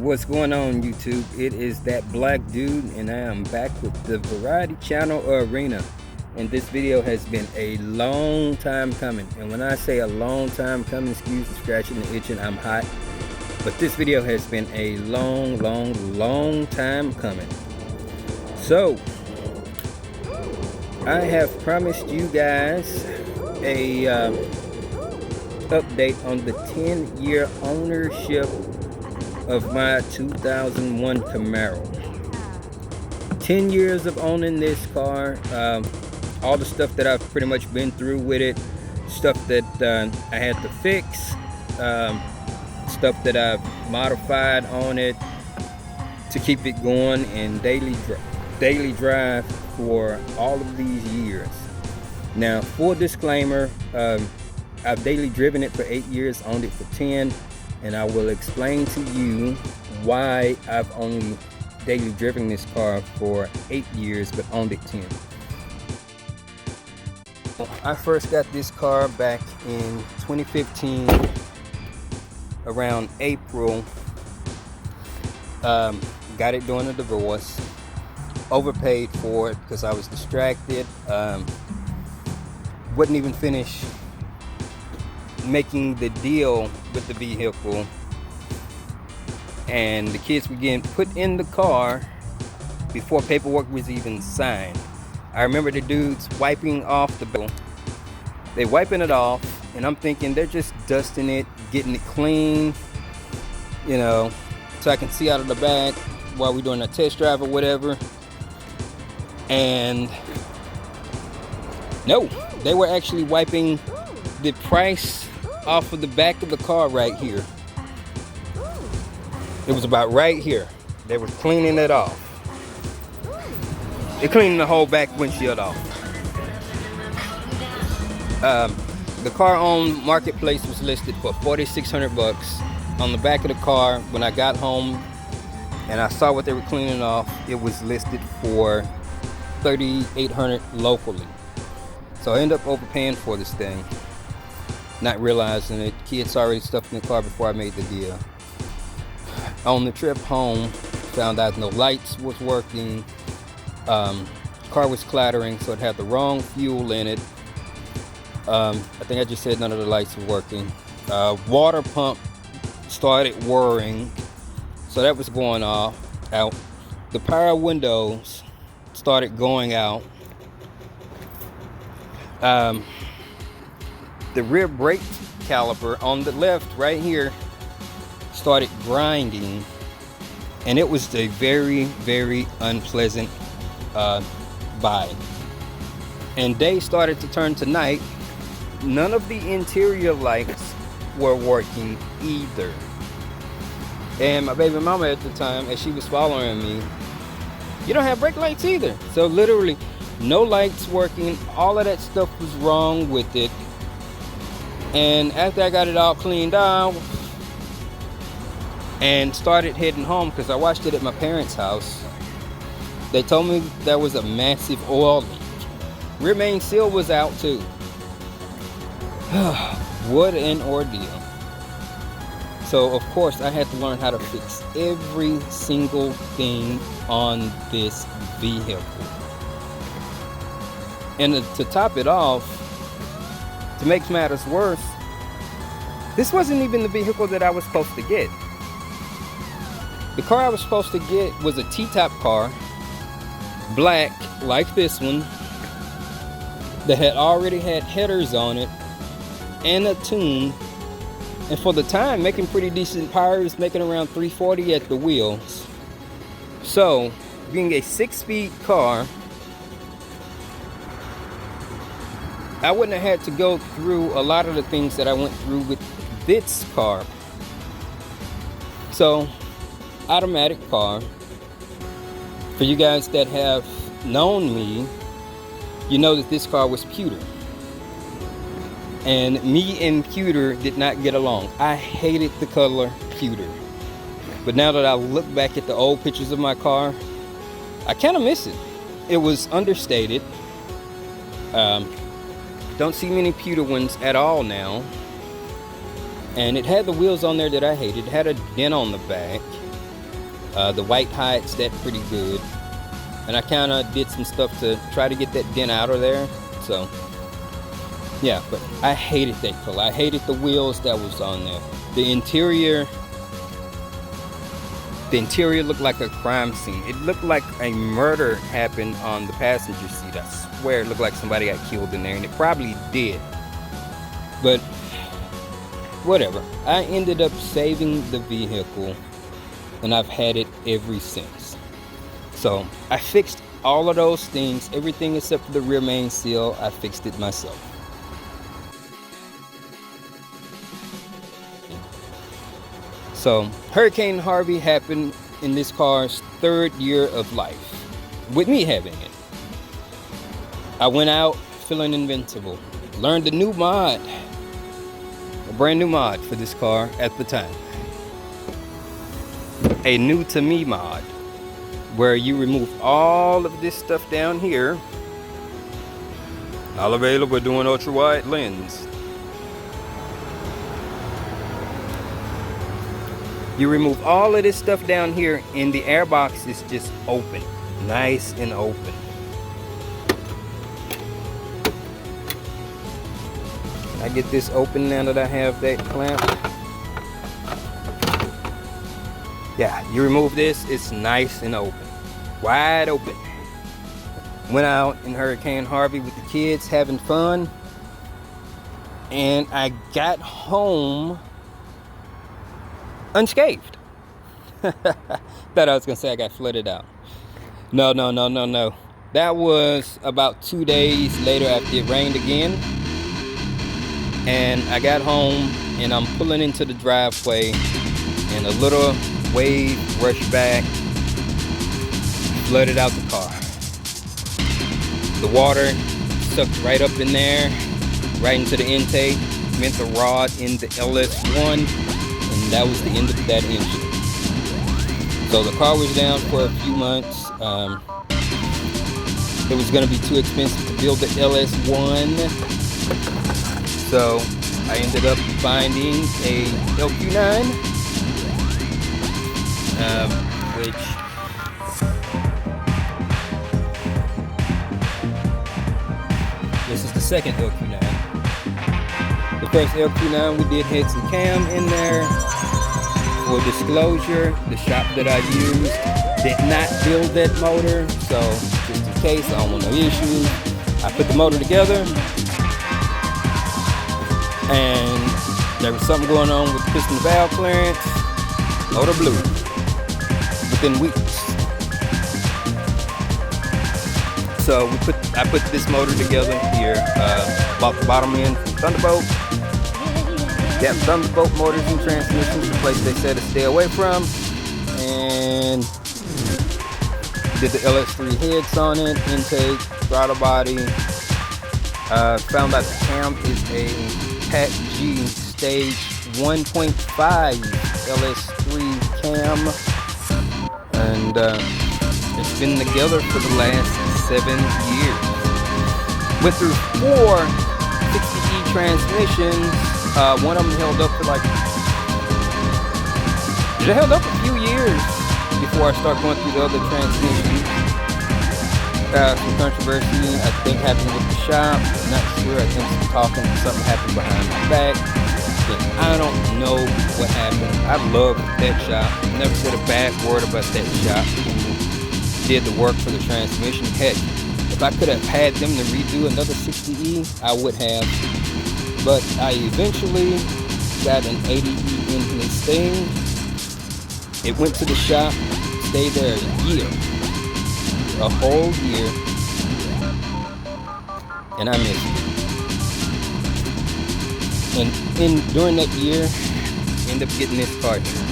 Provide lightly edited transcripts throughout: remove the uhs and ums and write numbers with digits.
What's going on, YouTube? It is that black dude, and I am back with the Variety Channel Arena. And this video has been a long time coming. And when I say a long time coming, excuse the scratching and itching, I'm hot. But this video has been a long time coming. So, I have promised you guys a update on the 10-year ownership of my 2001 Camaro. 10 years of owning this car. All the stuff that I've pretty much been through with it, stuff that I had to fix, stuff that I've modified on it to keep it going, and daily drive for all of these years. Now, full disclaimer, I've daily driven it for 8 years, owned it for 10, and I will explain to you why I've only daily driven this car for 8 years but owned it 10. I first got this car back in 2015 around April. Got it during a divorce. Overpaid for it because I was distracted. Wouldn't even finish making the deal with the vehicle, and the kids were getting put in the car before paperwork was even signed. I remember the dudes wiping off the bill. They wiping it off, and I'm thinking they're just dusting it, getting it clean, you know, so I can see out of the back while we're doing a test drive or whatever. And no, they were actually wiping the price off of the back of the car right here. It was about right here. They were cleaning it off. They're cleaning the whole back windshield off. The car on Marketplace was listed for $4,600. On the back of the car, when I got home and I saw what they were cleaning off, it was listed for $3,800 locally. So I ended up overpaying for this thing, not realizing it. Kids already stuffed in the car before I made the deal. On the trip home, found out no lights was working. Car was clattering, so it had the wrong fuel in it. I think I just said none of the lights were working. Water pump started whirring, so that was going out. The power windows started going out. The rear brake caliper on the left right here started grinding, and it was a very unpleasant buy. And day started to turn to night. None of the interior lights were working either. And my baby mama at the time, as she was following me, you don't have brake lights either. So literally no lights working. All of that stuff was wrong with it. And after I got it all cleaned out and started heading home, because I watched it at my parents' house, they told me there was a massive oil leak. Rear main seal was out too. What an ordeal. So of course I had to learn how to fix every single thing on this vehicle. And to top it off, to make matters worse, this wasn't even the vehicle that I was supposed to get. The car I was supposed to get was a T-top car, black like this one, that had already had headers on it and a tune, and for the time making pretty decent powers, making around 340 at the wheels. So being a 6-speed car, I wouldn't have had to go through a lot of the things that I went through with this car. So, automatic car. For you guys that have known me, you know that this car was pewter. And me and pewter did not get along. I hated the color pewter. But now that I look back at the old pictures of my car, I kind of miss it. It was understated. Don't see many pewter ones at all now. And it had the wheels on there that I hated. It had a dent on the back. The white hides that pretty good. And I kind of did some stuff to try to get that dent out of there. So, yeah, but I hated that color. I hated the wheels that was on there. The interior looked like a crime scene. It looked like a murder happened on the passenger seat. I swear it looked like somebody got killed in there, and it probably did. But whatever. I ended up saving the vehicle, and I've had it ever since. So I fixed all of those things, everything except for the rear main seal. I fixed it myself. So Hurricane Harvey happened in this car's 3rd year of life, with me having it. I went out feeling invincible, learned a new mod, a brand new mod for this car at the time. A new to me mod, where you remove all of this stuff down here. All available doing ultra wide lens. You remove all of this stuff down here, and the air box is just open, nice and open. I get this open now that I have that clamp. Yeah, you remove this, it's nice and open, wide open. Went out in Hurricane Harvey with the kids having fun, and I got home unscathed. Thought I was gonna say I got flooded out. No. That was about 2 days later after it rained again. And I got home, and I'm pulling into the driveway, and a little wave rushed back, flooded out the car. The water sucked right up in there, right into the intake, meant the rod in the LS1, and that was the end of that engine. So the car was down for a few months. It was going to be too expensive to build the LS1, so I ended up finding a LQ9, which this is the second LQ9. The first LQ9 we did had some cam in there. For disclosure, the shop that I used did not build that motor, so just in case, I don't want no issues. I put the motor together, and there was something going on with the piston valve clearance. Motor blew within weeks. So I put this motor together here. Bought the bottom end from Thunderbolt. Got Thunderbolt motors and transmissions, the place they said to stay away from, and did the LS3 heads on it, intake, throttle body. Found out the cam is a Pat G stage 1.5 LS3 cam, and it's been together for the last 7 years. Went through 4 60E transmissions. One of them held up for it held up a few years before I start going through the other transmissions. Some controversy, I think, happened with the shop. Not sure. I think something happened behind my back. But I don't know what happened. I love that shop. Never said a bad word about that shop who did the work for the transmission. Heck, if I could have had them to redo another 60E, I would have. But I eventually got an 80E in this thing. It went to the shop, stayed there a whole year, and I missed it. And during that year, ended up getting this car here.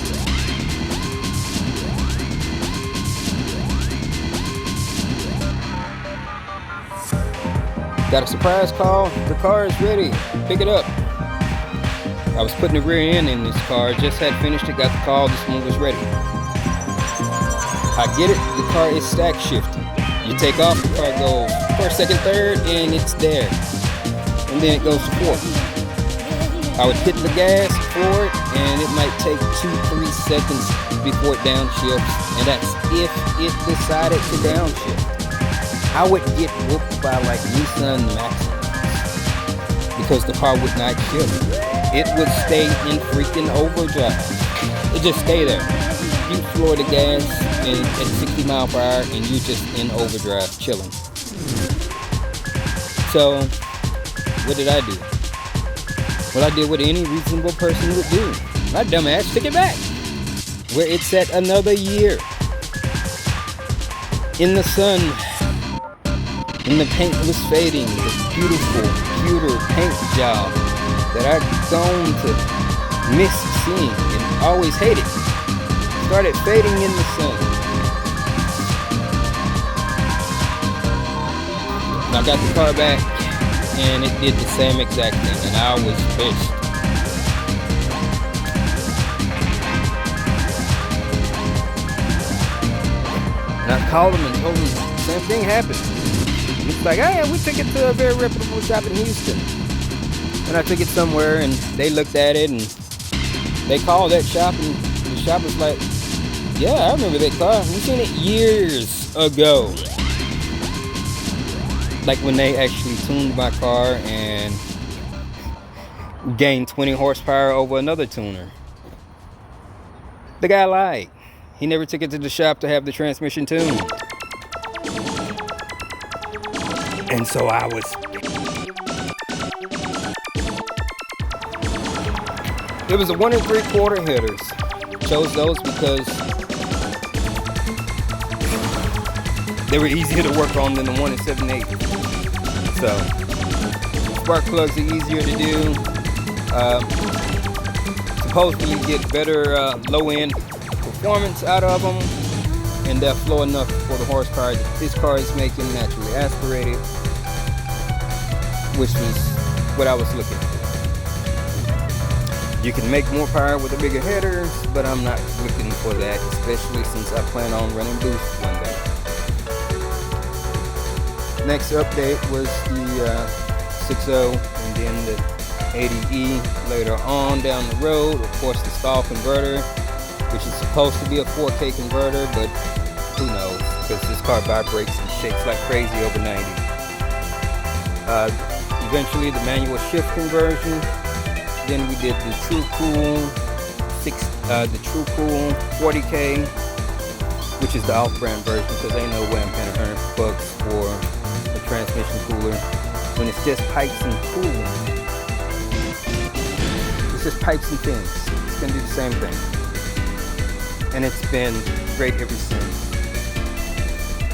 Got a surprise call. The car is ready. Pick it up. I was putting the rear end in this car. Just had finished it. Got the call. This one was ready. I get it. The car is stack shifting. You take off, the car goes first, second, third, and it's there. And then it goes to fourth. I would hit the gas forward, and it might take 2-3 seconds before it downshifts, and that's if it decided to downshift. I would get whooped by like Nissan Maximus because the car would not shift. It would stay in freaking overdrive. It just stay there. You floor the gas and at 60 miles per hour and you just in overdrive chilling. So what did I do? Well, I did what any reasonable person would do. My dumb ass took it back, where it's at another year in the sun, and the paint was fading. The beautiful pewter paint job that I'd gone to miss seeing and always hated started fading in the sun. And I got the car back, and it did the same exact thing, and I was pissed. And I called them and told them the same thing happened. It's like, oh yeah, we took it to a very reputable shop in Houston. And I took it somewhere, and they looked at it, and they called that shop, and the shop was like, yeah, I remember that car. We seen it years ago. Like when they actually tuned my car and gained 20 horsepower over another tuner. The guy lied. He never took it to the shop to have the transmission tuned. And so I was... It was a 1 3/4 headers. Chose those because they were easier to work on than the 1 7/8. So, spark plugs are easier to do. Supposedly get better low-end performance out of them, and they'll flow enough for the horsepower that this car is making naturally aspirated, which is what I was looking for. You can make more power with the bigger headers, but I'm not looking for that, especially since I plan on running boost one day. Next update was the 60 and then the 80E later on down the road. Of course, the stall converter, which is supposed to be a 4K converter, but who knows, because this car vibrates and shakes like crazy over 90. Eventually the manual shift conversion. Then we did the True Cool 40K, which is the off-brand version, because ain't no way I'm paying $100 for a transmission cooler when it's just pipes and cooling. It's just pipes and fins. It's gonna do the same thing, and it's been great ever since.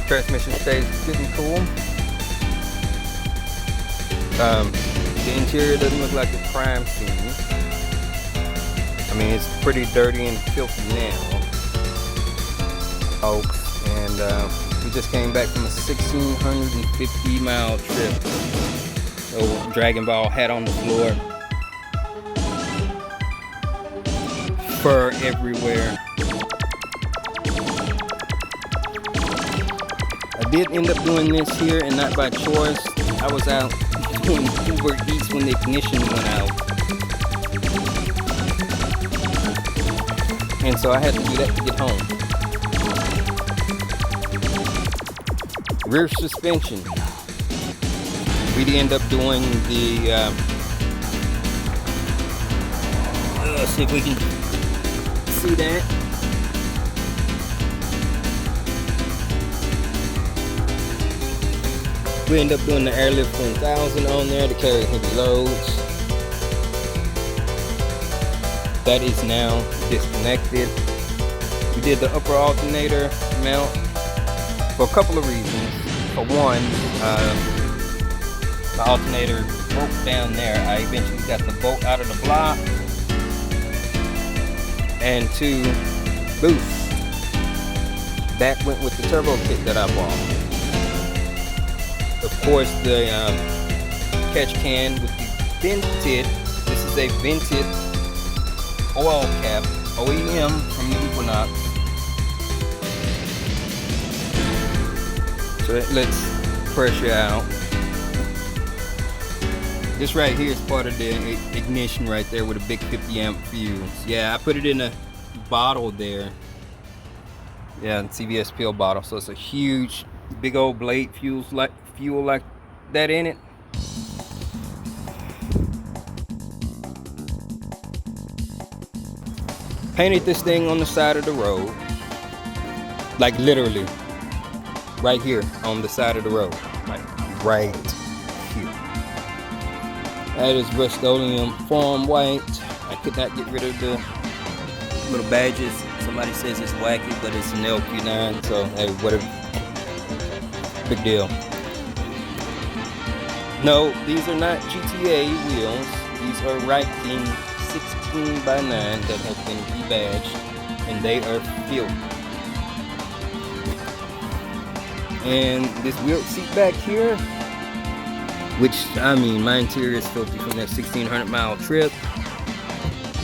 Transmission stays good and cool. The interior doesn't look like a crime scene. I mean, it's pretty dirty and filthy now, folks. And we just came back from a 1,650 mile trip. So Dragon Ball hat on the floor. Fur everywhere. I did end up doing this here, and not by choice. I was out doing Uber Eats when the ignition went out, and so I had to do that to get home. Rear suspension. We did end up doing the let's see if we can see that. We end up doing the Airlift 1000 on there to carry heavy loads. That is now disconnected. We did the upper alternator mount for a couple of reasons. For one, the alternator broke down there. I eventually got the bolt out of the block. And two, boost. That went with the turbo kit that I bought. Of course, the catch can with the vented. This is a vented oil cap, OEM from the Equinox. So it lets pressure out. This right here is part of the ignition right there with a big 50 amp fuse. Yeah, I put it in a bottle there. Yeah, CVS pill bottle. So it's a huge, big old blade fuel like that in it. Painted this thing on the side of the road, like literally right here on the side of the road, like right here. That is Rust-Oleum Foam White. I could not get rid of the little badges. Somebody says it's wacky, but it's an LQ9, so hey, whatever. Big deal. No, these are not GTA wheels. These are King 16x9 that have been rebadged, and they are filthy. And this wheel seat back here, which, I mean, my interior is filthy from that 1,600 mile trip.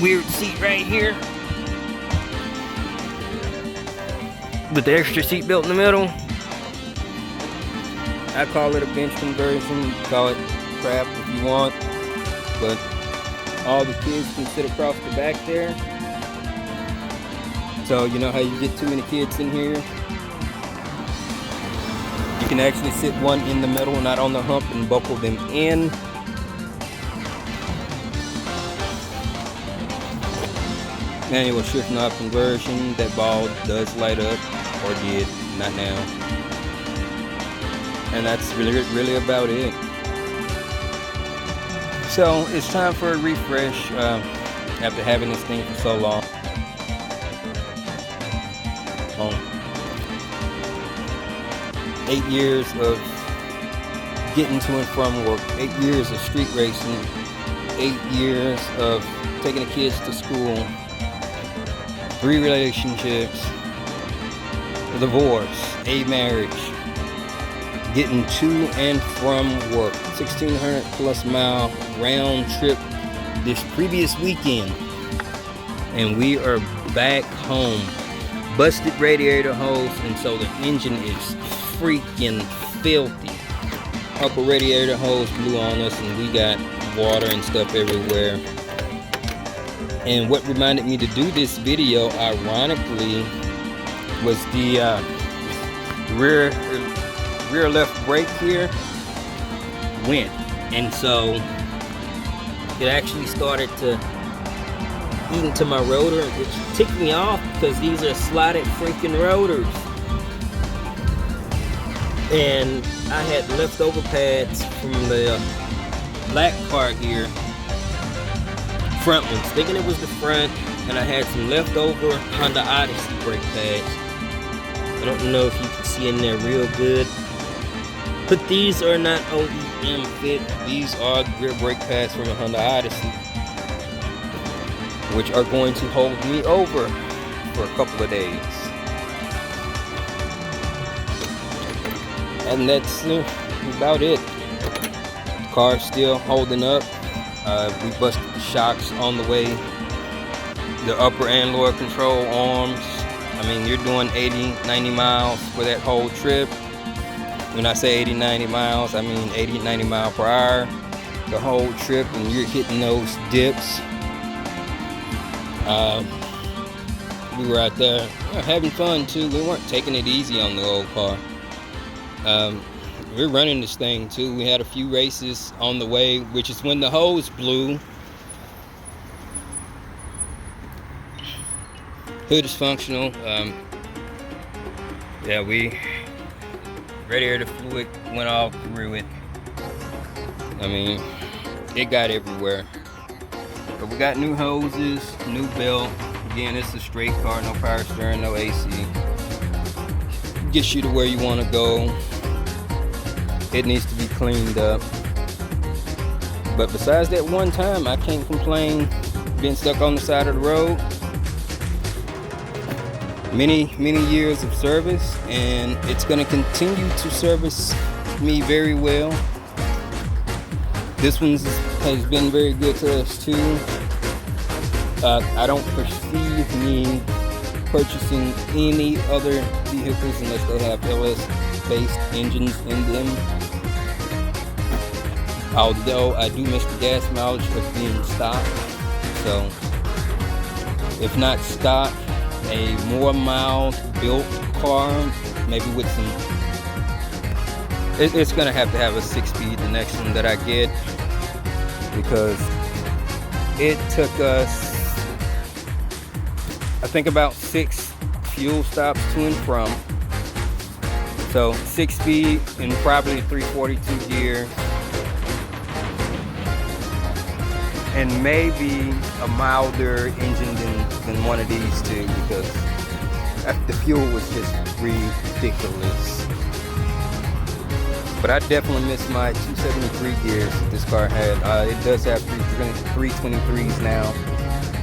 Weird seat right here with the extra seat built in the middle. I call it a bench conversion. You call it crap if you want, but all the kids can sit across the back there. So you know how you get too many kids in here? You can actually sit one in the middle, not on the hump, and buckle them in. Manual shift knob conversion. That ball does light up, or did, not now. And that's really about it. So it's time for a refresh after having this thing for so long. 8 years of getting to and from work, 8 years of street racing, 8 years of taking the kids to school, 3 relationships, a divorce, a marriage, getting to and from work, 1,600 plus mile round trip this previous weekend, and we are back home. Busted radiator hose, and so the engine is freaking filthy. Upper radiator hose blew on us, and we got water and stuff everywhere. And what reminded me to do this video, ironically, was the rear left brake here went, and so it actually started to eat into my rotor, which ticked me off because these are slotted freaking rotors. And I had leftover pads from the black car here, front ones, thinking it was the front, and I had some leftover Honda Odyssey brake pads. I don't know if you can see in there real good, but these are not OEM fit. These are rear brake pads from the Honda Odyssey, which are going to hold me over for a couple of days. And that's about it. The car's still holding up. We busted the shocks on the way, the upper and lower control arms. I mean, you're doing 80, 90 miles for that whole trip. When I say 80, 90 miles, I mean 80, 90 miles per hour the whole trip, and you're hitting those dips. We were out there having fun too. We weren't taking it easy on the old car. We're running this thing too. We had a few races on the way, which is when the hose blew. Hood is functional. Yeah, radiator fluid went all through it. I mean, it got everywhere. But we got new hoses, new belt. Again, it's a straight car, no power steering, no AC. Gets you to where you want to go. It needs to be cleaned up. But besides that one time, I can't complain being stuck on the side of the road. Many years of service, and it's going to continue to service me very well. This one has been very good to us too. I don't perceive me purchasing any other vehicles unless they have LS-based engines in them. Although I do miss the gas mileage of being stock. So if not stock, a more mild built car, maybe with some, it's gonna have to have a 6-speed, the next one that I get, because it took us, I think, about 6 fuel stops to and from. So 6-speed and probably 342 gear, and maybe a milder engine than one of these two, because the fuel was just ridiculous. But I definitely miss my 273 gears that this car had. It does have 323s now.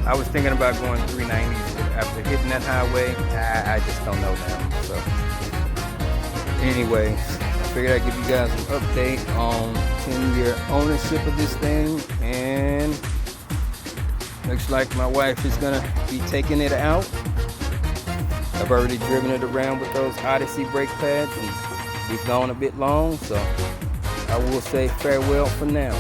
I was thinking about going 390s, but after hitting that highway, I just don't know now. So anyways, I figured I'd give you guys an update on 10-year ownership of this thing, and looks like my wife is gonna be taking it out. I've already driven it around with those Odyssey brake pads, and we've gone a bit long, so I will say farewell for now.